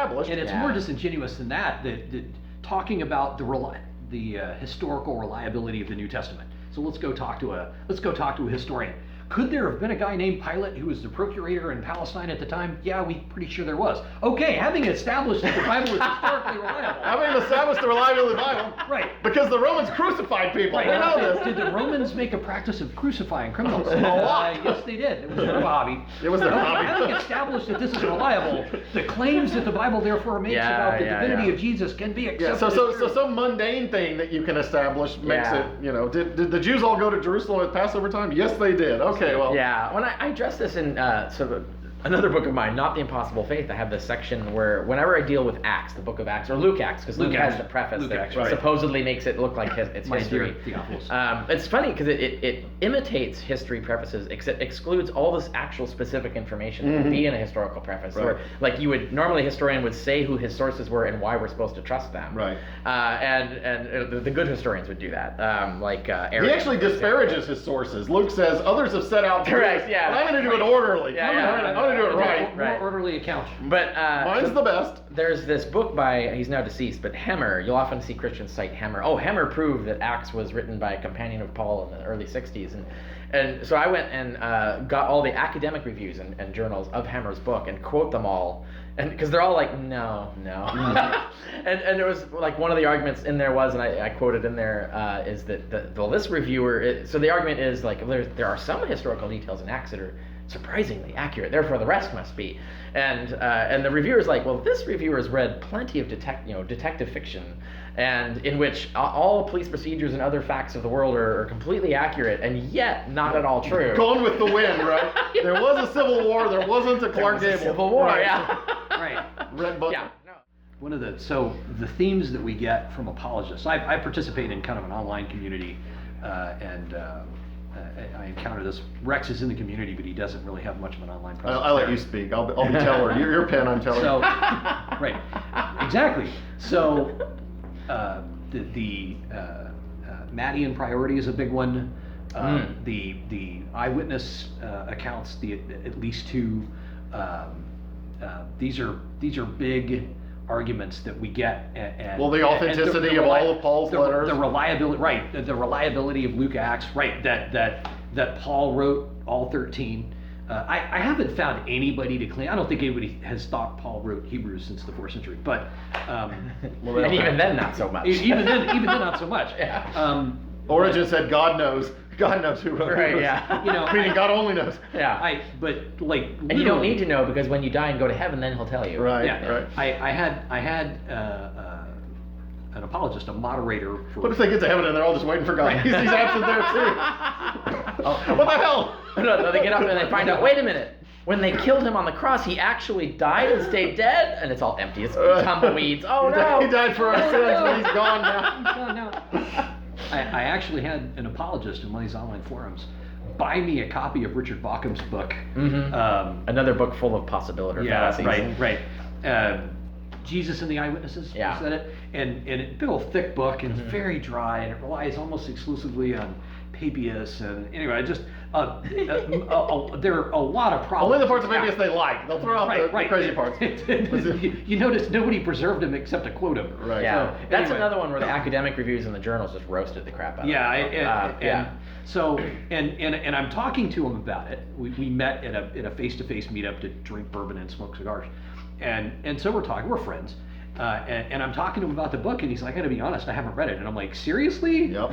established. And it's more disingenuous than that. Talking about the historical reliability of the New Testament. So let's go talk to a historian. Could there have been a guy named Pilate who was the procurator in Palestine at the time? Yeah, we're pretty sure there was. Okay, having established that the Bible is historically reliable. Having established the reliability of the Bible. Right. Because the Romans crucified people. Right. We know this. Did the Romans make a practice of crucifying criminals? A lot. Yes, they did. It was their hobby. It was their hobby. Having established that this is reliable, the claims that the Bible therefore makes about the divinity of Jesus can be accepted. Yeah, so some mundane thing that you can establish makes it, did the Jews all go to Jerusalem at Passover time? Yes, they did. Okay, well. Yeah, when I address this in another book of mine, Not the Impossible Faith, I have this section where whenever I deal with Acts, the book of Acts, or Luke Acts, because Luke has the preface that supposedly makes it look like it's history. It's funny because it imitates history prefaces, except excludes all this actual specific information that would be in a historical preface. Right. Where, like normally a historian would say who his sources were and why we're supposed to trust them. Right. And the good historians would do that. He actually disparages his sources. Luke says, others have set out to correct, do this, yeah. but I'm going to do it orderly. I'm going to do it right. More orderly account. But mine's the best. There's this book by, he's now deceased, but Hemmer. You'll often see Christians cite Hemmer. Oh, Hemmer proved that Acts was written by a companion of Paul in the early 60s. And so I went and got all the academic reviews and journals of Hemmer's book and quote them all. And because they're all like, no. and it was like one of the arguments in there was, and I quoted in there, is that this reviewer, so the argument is like, there are some historical details in Acts that are surprisingly accurate, therefore the rest must be. And the reviewer's like, well, this reviewer has read plenty of detective fiction, and in which all police procedures and other facts of the world are completely accurate, and yet not at all true. Gone with the wind, right? There was a civil war, there wasn't a Clark Gable. Civil war, right. yeah. Right. Red button. Yeah. No. The themes that we get from apologists. I participate in kind of an online community, and I encounter this. Rex is in the community, but he doesn't really have much of an online presence. I'll let you speak. I'll be teller. You're pen, I'm teller. So, right, exactly. So, the Mattian priority is a big one. The eyewitness accounts, at least two. These are big arguments that we get. And the authenticity of all of Paul's letters. The reliability, right? The reliability of Luke Acts, right? That Paul wrote all 13. I haven't found anybody to claim. I don't think anybody has thought Paul wrote Hebrews since the 4th century, but and even then, not so much. Even then, not so much. Yeah. Origen said, "God knows. God knows who wrote Right, Hebrews." yeah. Meaning God only knows. Yeah. And you don't need to know, because when you die and go to heaven, then he'll tell you. Right. Yeah. Right. I had an apologist, a moderator. What if they get to heaven and they're all just waiting for God? Right. He's absent there too. What the hell? No, they get up and they find out, wait a minute. When they killed him on the cross, he actually died and stayed dead, and it's all empty. It's tumbleweeds. Oh no! He died for our sins, but he's gone now. He's gone now. I actually had an apologist in one of these online forums buy me a copy of Richard Bauckham's book. Mm-hmm. Another book full of possibility fallacies. Right. Jesus and the Eyewitnesses. Yeah. Is that it? And a big old thick book, and it's very dry, and it relies almost exclusively on Papias. And anyway, there are a lot of problems. Only the parts of Papias they like. They'll throw out the crazy parts. You notice nobody preserved them except to quote him. Right. Yeah. So, that's another one where the academic reviews and the journals just roasted the crap out of it. So I'm talking to him about it. We met at a face-to-face meetup to drink bourbon and smoke cigars, and so we're talking. We're friends. And I'm talking to him about the book, and he's like, I gotta be honest, I haven't read it. And I'm like, seriously? Yep.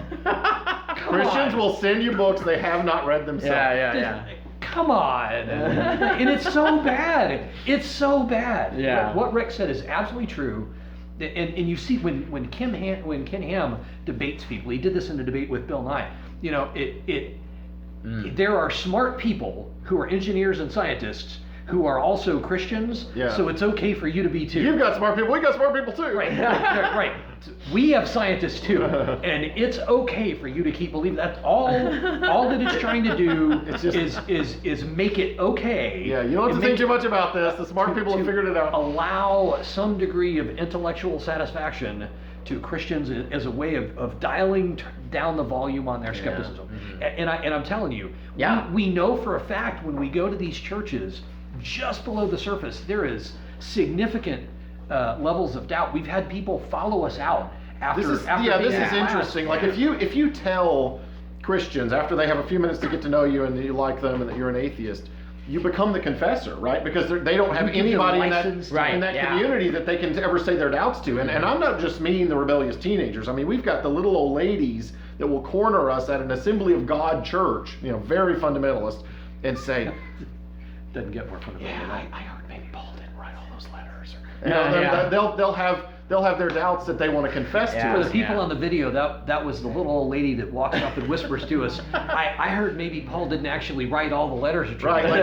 Christians will send you books they have not read themselves. Yeah. Come on. And it's so bad. It's so bad. Yeah. What Rick said is absolutely true. And you see when Ken Ham debates people, he did this in a debate with Bill Nye. There are smart people who are engineers and scientists who are also Christians, so it's okay for you to be too. You've got smart people, we got smart people too. Right, right. We have scientists too, and it's okay for you to keep believing that. All that it's trying to do is make it okay. Yeah, you don't have to think too much about this. The smart people have figured it out. Allow some degree of intellectual satisfaction to Christians as a way of dialing down the volume on their skepticism. Mm-hmm. And I'm telling you, we know for a fact when we go to these churches, just below the surface, there is significant levels of doubt. We've had people follow us out after. This is class. interesting. Like if you tell Christians after they have a few minutes to get to know you and you like them and that you're an atheist, you become the confessor, right? Because they don't have anybody in that community that they can ever say their doubts to. And I'm not just meaning the rebellious teenagers. I mean, we've got the little old ladies that will corner us at an Assembly of God church, very fundamentalist, and say, doesn't get more fundamental. Yeah, I heard maybe Paul didn't write all those letters. They'll have their doubts that they want to confess to. For the people on the video, that was the little old lady that walks up and whispers to us. I heard maybe Paul didn't actually write all the letters. Right, like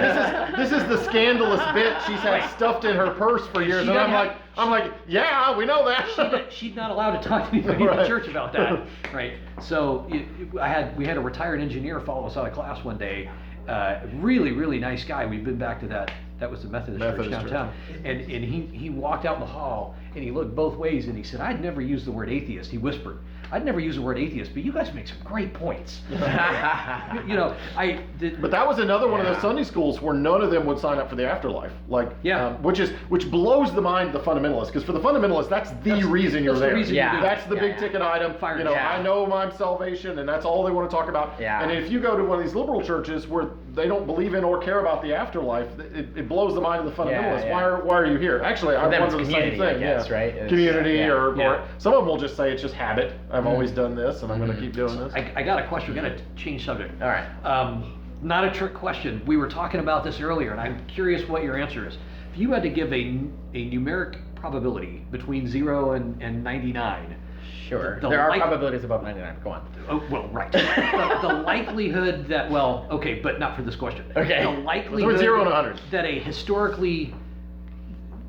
this is the scandalous bit she's had stuffed in her purse for years, and I'm like, yeah, we know that. She's not allowed to talk to anybody in the church about that, right? So we had a retired engineer follow us out of class one day. Really, really nice guy. We've been back to that. That was the Methodist church downtown. And he walked out in the hall and he looked both ways and he said, I'd never use the word atheist. He whispered, I'd never use the word atheist, but you guys make some great points. But that was another one of those Sunday schools where none of them would sign up for the afterlife. Which blows the mind of the fundamentalists, because for the fundamentalists, that's the reason you're there. That's the big ticket item. I know my salvation, and that's all they want to talk about. And if you go to one of these liberal churches where they don't believe in or care about the afterlife, it blows the mind of the fundamentalists. Why are you here? Actually, I wonder the same thing. Right? Community, or some of them will just say it's just habit. I've always done this, and I'm going to keep doing this. I got a question. We're going to change subject. All right. Not a trick question. We were talking about this earlier, and I'm curious what your answer is. If you had to give a numeric probability between 0 and 99. Sure. There are probabilities above 99. Go on. Oh, well, right. the likelihood that, but not for this question. Okay. The likelihood 0 and 100. that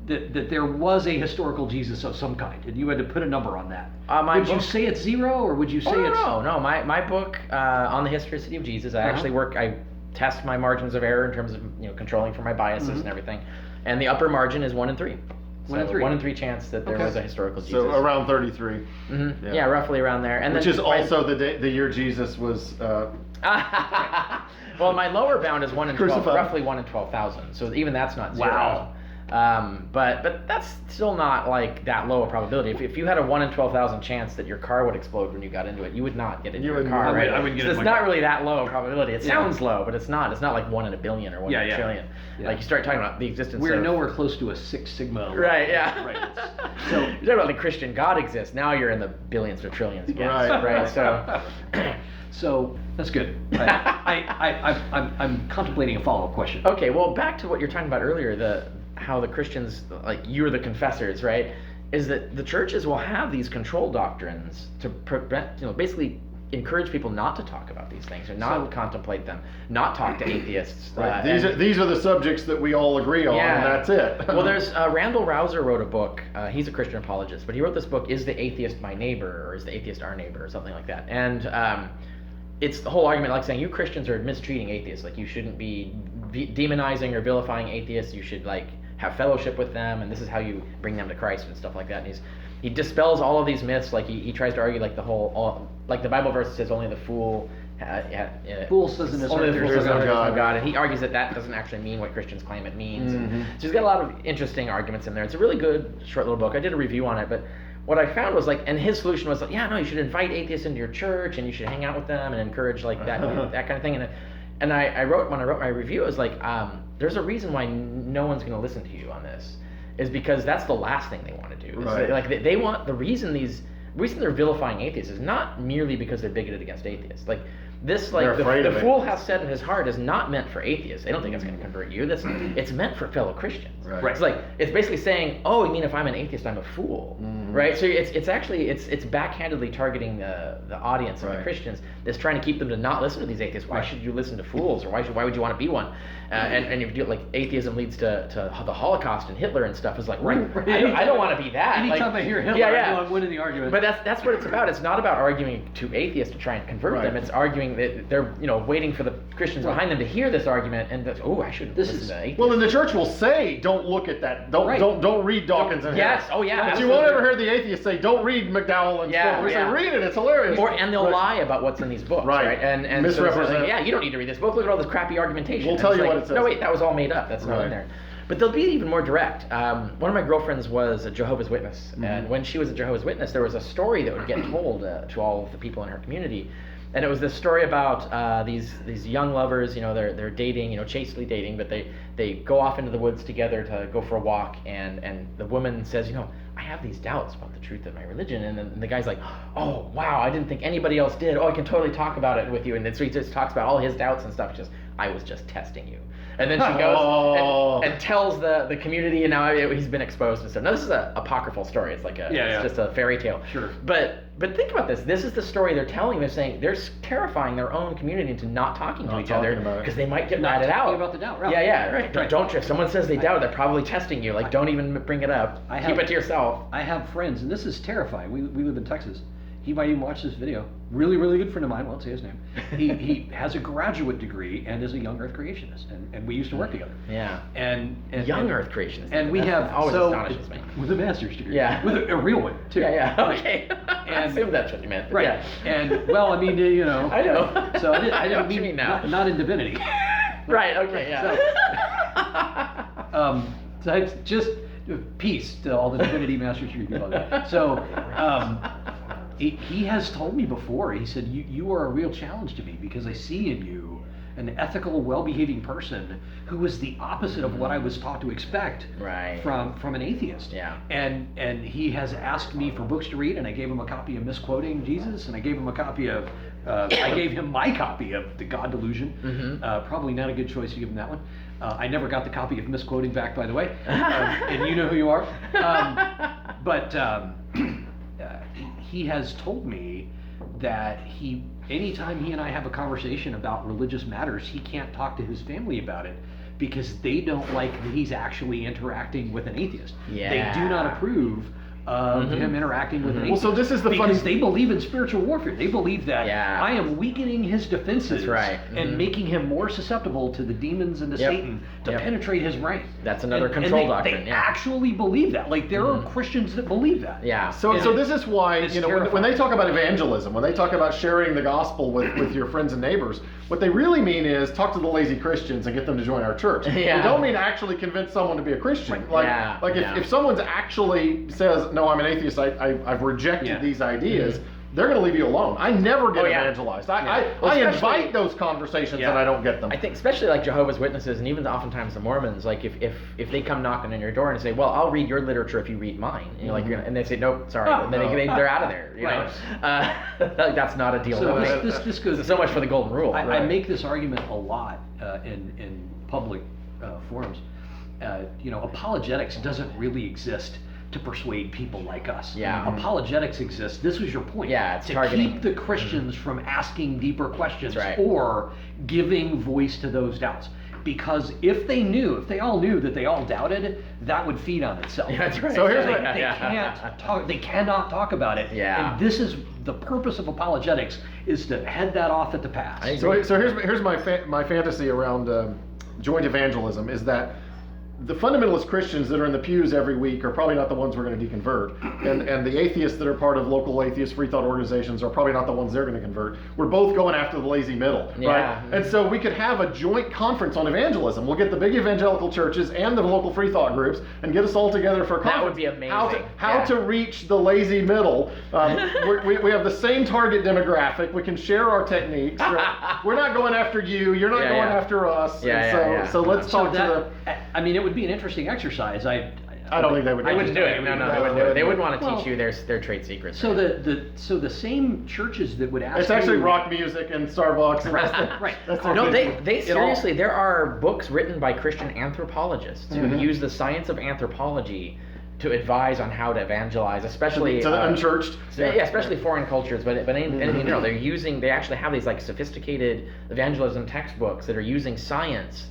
that there was a historical Jesus of some kind, and you had to put a number on that. Would you say it's 0, or would you say it's... No. My book on the historicity of Jesus, I actually I test my margins of error in terms of controlling for my biases and everything, and the upper margin is 1 in 3. 1 in 3. 1 in 3 chance that there was a historical Jesus. So around 33. Mm-hmm. Yeah, roughly around there. And which is also the year Jesus was... Well, my lower bound is 1 in 12, crucified. roughly 1 in 12,000. So even that's not 0. Wow. But that's still not like that low a probability. If you had a 1 in 12,000 chance that your car would explode when you got into it, you would not get into your car, right? I wouldn't get so it's not really that low a probability. It sounds low, but it's not. It's not like 1 in a billion or 1 in a trillion. Yeah. Like you start talking about the existence. We're nowhere close to a 6 sigma. Right. Yeah. Right. So you're talking about the Christian God exists. Now you're in the billions or trillions again. Right. So. So that's good. I'm contemplating a follow-up question. Okay. Well, back to what you're talking about earlier. How the Christians, like you're the confessors, right? Is that the churches will have these control doctrines to prevent, basically encourage people not to talk about these things or not contemplate them, not talk to atheists. Right. These are the subjects that we all agree on, and that's it. Well, there's Randall Rouser wrote a book. He's a Christian apologist, but he wrote this book, "Is the Atheist My Neighbor?" or "Is the Atheist Our Neighbor?" or something like that. And it's the whole argument, like saying you Christians are mistreating atheists. Like you shouldn't be demonizing or vilifying atheists. You should have fellowship with them, and this is how you bring them to Christ and stuff like that. And he dispels all of these myths. Like he tries to argue like like the Bible verse says only the fool fool says in his heart there is no God, and he argues that doesn't actually mean what Christians claim it means. Mm-hmm. So he's got a lot of interesting arguments in there. It's a really good short little book. I did a review on it, but what I found was and his solution was you should invite atheists into your church and you should hang out with them and encourage that kind of thing. And I wrote my review, it was there's a reason why no one's going to listen to you on this, is because that's the last thing they want to do. Right. They want the reason they're vilifying atheists is not merely because they're bigoted against atheists. The fool hath said in his heart is not meant for atheists. They don't think it's going to convert you. It's meant for fellow Christians. Right. It's basically saying, oh, you mean if I'm an atheist, I'm a fool, right? So it's backhandedly targeting the audience of the Christians that's trying to keep them to not listen to these atheists. Why should you listen to fools, or why would you want to be one? And if you do atheism leads to the Holocaust and Hitler and stuff, is I don't want to be that. Anytime I hear Hitler, I know I'm winning the argument. But that's what it's about. It's not about arguing to atheists to try and convert them. It's arguing that they're waiting for the Christians behind them to hear this argument and I shouldn't listen to atheists. Well, and the church will say, don't look at that. Don't read Dawkins and Harris. Yes. Oh yeah. But you won't ever hear the atheists say, don't read McDowell and Sproul. We say, read it. It's hilarious. And they'll lie about what's in these books, right? And misrepresent. So you don't need to read this book. Look at all this crappy argumentation. We'll tell you what it says. No, wait, that was all made up. That's not in there. But they'll be even more direct. One of my girlfriends was a Jehovah's Witness, and when she was a Jehovah's Witness, there was a story that would get told to all of the people in her community. And it was this story about these young lovers, they're dating, chastely dating, but they go off into the woods together to go for a walk, and the woman says, I have these doubts about the truth of my religion, and then the guy's like, oh wow, I didn't think anybody else did. Oh, I can totally talk about it with you. And then so he just talks about all his doubts and stuff. Just, I was just testing you. And then she goes and tells the community, and now he's been exposed and stuff. Now this is an apocryphal story. It's like it's just a fairy tale. Sure. But think about this. This is the story they're telling. They're saying they're terrifying their own community into not talking to each other because they might get ratted out. About the doubt, right? Yeah, right. Don't if someone says they doubt, they're probably testing you. Like, don't even bring it up. Keep it to yourself. I have friends, and this is terrifying. We live in Texas. He might even watch this video. Really, really good friend of mine. Won't say his name. He has a graduate degree and is a young Earth creationist, and we used to work together. Yeah. And young Earth creationist. And we have always astonishes me. With a master's degree. Yeah. With a real one too. Yeah. Okay. I assume that's what you meant. Right. Yeah. And well, I mean, I know. So I didn't mean mean now. Not in divinity. Right. Okay. Yeah. So it's just peace to all the divinity master's degree people. So. He has told me before, he said, you are a real challenge to me because I see in you an ethical, well-behaving person who is the opposite of what I was taught to expect from an atheist. Yeah. And he has asked me for books to read, and I gave him a copy of Misquoting Jesus, and I gave him a copy of, I gave him my copy of The God Delusion. Probably not a good choice to give him that one. I never got the copy of Misquoting back, by the way, and you know who you are. He has told me that anytime he and I have a conversation about religious matters, he can't talk to his family about it because they don't like that he's actually interacting with an atheist. Yeah. They do not approve of him interacting with an atheist. Well, so this is the because they believe in spiritual warfare. They believe that I am weakening his defenses and making him more susceptible to the demons and to Satan to penetrate his brain. That's another control doctrine. They actually believe that. Like there are Christians that believe that. Yeah. So this is why when they talk about evangelism, when they talk about sharing the gospel with your friends and neighbors, what they really mean is talk to the lazy Christians and get them to join our church. They don't mean actually convince someone to be a Christian. If someone's actually says, no, I'm an atheist, I've rejected these ideas, they're going to leave you alone. I never get evangelized. I invite those conversations and I don't get them. I think especially like Jehovah's Witnesses and even oftentimes the Mormons, like if they come knocking on your door and say, well, I'll read your literature if you read mine, and you're like, and they say, nope, sorry, and then they're out of there. You know? That's not a deal. So this goes so much for the golden rule. I make this argument a lot in public forums. Apologetics doesn't really exist to persuade people like us. Apologetics exists. This was your point. It's to targeting. Keep the Christians from asking deeper questions or giving voice to those doubts. Because if they all knew that they all doubted, that would feed on itself. That's right. So here's they cannot talk about it. And this is the purpose of apologetics, is to head that off at the pass. So here's my fantasy around joint evangelism is that the fundamentalist Christians that are in the pews every week are probably not the ones we're going to deconvert. And the atheists that are part of local atheist free thought organizations are probably not the ones they're going to convert. We're both going after the lazy middle, right? And so we could have a joint conference on evangelism. We'll get the big evangelical churches and the local free thought groups and get us all together for a conference. That would be amazing. How to reach the lazy middle. We have the same target demographic. We can share our techniques. Right? We're not going after you. You're not going after us. So let's talk to the... I mean, it would be an interesting exercise. I don't think they would. I wouldn't do it. No, they wouldn't do it. They wouldn't want to teach you their trade secrets. So the same churches that would ask. It's actually rock music and Starbucks. And they seriously. There are books written by Christian anthropologists who use the science of anthropology to advise on how to evangelize, especially to the unchurched. Especially foreign cultures. But they actually have these like sophisticated evangelism textbooks that are using science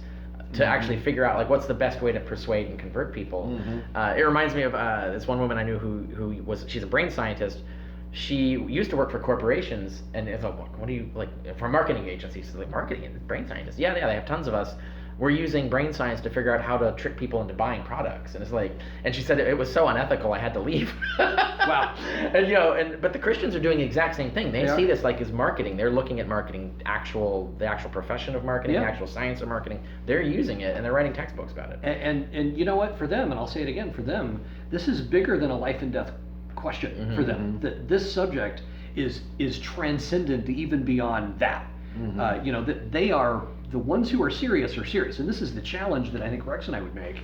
to actually figure out like what's the best way to persuade and convert people. It reminds me of this one woman I knew she's a brain scientist. She used to work for corporations, and it's like, what do you like for marketing agencies? Like marketing and brain scientists? Yeah, they have tons of us. we're using brain science to figure out how to trick people into buying products. And it's like, and she said it was so unethical, I had to leave. Wow. And but the Christians are doing the exact same thing. They see this like as marketing. They're looking at marketing, the actual profession of marketing, the actual science of marketing. They're using it and they're writing textbooks about it. And you know what? For them, and I'll say it again, for them, this is bigger than a life and death question for them. This subject is transcendent to even beyond that. That they are the ones who are serious, and this is the challenge that I think Rex and I would make.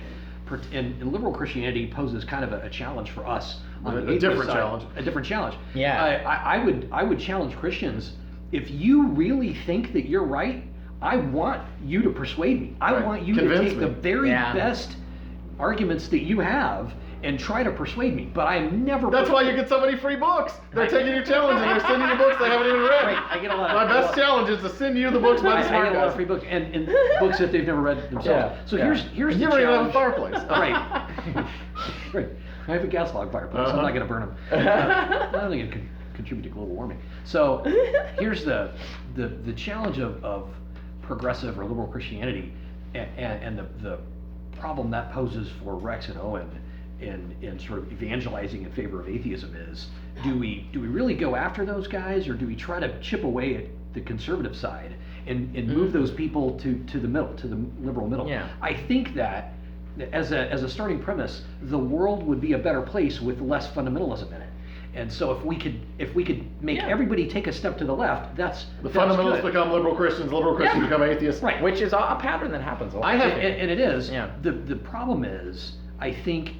And liberal Christianity poses kind of a challenge for us on the different side, challenge. a different challenge. Yeah. I would challenge Christians, if you really think that you're right, I want you to persuade me. I want you to take the very best arguments that you have and try to persuade me, but I'm never. That's why you get so many free books. They're taking your challenge and they're sending you books they haven't even read. Right, I get a lot. My best challenge is to send you the books by the smart I get a lot of free books and books that they've never read themselves. So here's the challenge. You don't even have a fireplace. Right. Right. I have a gas log fireplace. I'm not going to burn them. I don't think it could contribute to global warming. So here's the challenge of progressive or liberal Christianity, and the problem that poses for Rex and Owen in sort of evangelizing in favor of atheism is, do we really go after those guys, or do we try to chip away at the conservative side and move those people to the middle, to the liberal middle? Yeah. I think that as a starting premise, the world would be a better place with less fundamentalism in it. And so if we could make everybody take a step to the left, that's fundamentalists good. become liberal Christians become atheists. Right. Which is a pattern that happens a lot. And it is. Yeah. The problem is, I think,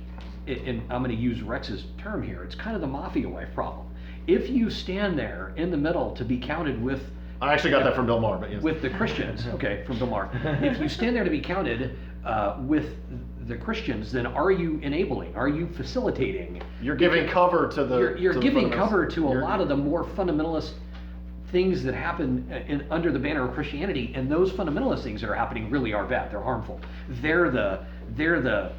and I'm going to use Rex's term here, it's kind of the mafia wife problem. If you stand there in the middle to be counted with, I actually got that from Bill Maher, but yes. With the Christians, okay, from Bill Maher. If you stand there to be counted with the Christians, then are you enabling? Are you facilitating? You're giving cover to the. You're giving cover to a lot of the more fundamentalist things that happen under the banner of Christianity, and those fundamentalist things that are happening really are bad. They're harmful. They're the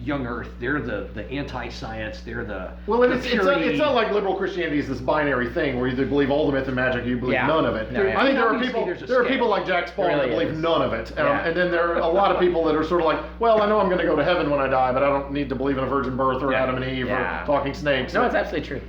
young earth, they're the anti-science, they're the it's not like liberal Christianity is this binary thing where you either believe all the myth and magic or you believe none of it. I think there are people like Jack Spaulding that believe none of it, and then there are a lot of people that are sort of like, well, I know I'm going to go to heaven when I die, but I don't need to believe in a virgin birth or Adam and Eve or talking snakes. No, it's absolutely true.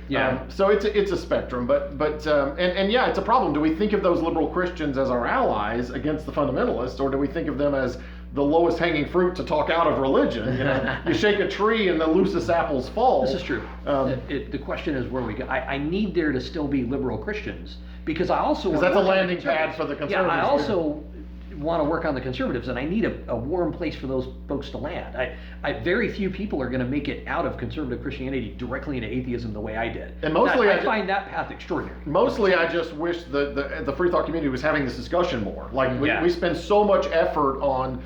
So it's a spectrum, but it's a problem. Do we think of those liberal Christians as our allies against the fundamentalists, or do we think of them as the lowest hanging fruit to talk out of religion? You shake a tree and the loosest apples fall. This is true. The question is where we go. I need there to still be liberal Christians, because I also want that's a landing pad for the conservatives. Yeah, I also want to work on the conservatives, and I need a warm place for those folks to land. Very few people are going to make it out of conservative Christianity directly into atheism the way I did. And mostly I find that path extraordinary. Mostly I just wish the free thought community was having this discussion more. Like we spend so much effort on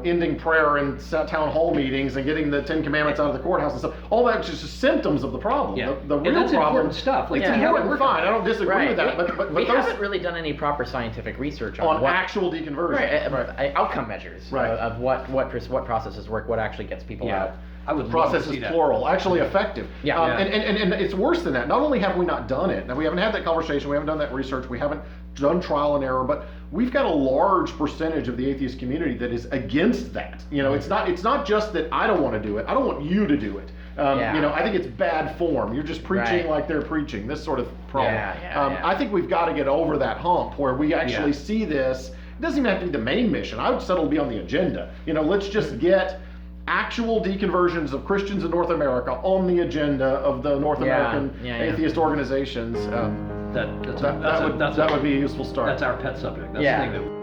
ending prayer in town hall meetings and getting the 10 Commandments out of the courthouse and stuff. All that's just symptoms of the problem. Yeah. The real that's problem important stuff. Like, fine. I don't disagree with that. But we haven't really done any proper scientific research on actual deconversion. Outcome measures of what processes work, what actually gets people out. I would process is plural, actually effective. And it's worse than that. Not only have we not done it, now we haven't had that conversation, we haven't done that research, we haven't done trial and error, but we've got a large percentage of the atheist community that is against that. It's not just that I don't want to do it, I don't want you to do it. I think it's bad form. You're just preaching like they're preaching, this sort of problem. I think we've got to get over that hump where we actually see this. It doesn't even have to be the main mission. I would settle to be on the agenda. Let's just get actual deconversions of Christians in North America on the agenda of the North American atheist organizations. That would be a useful start. That's our pet subject. That's the thing that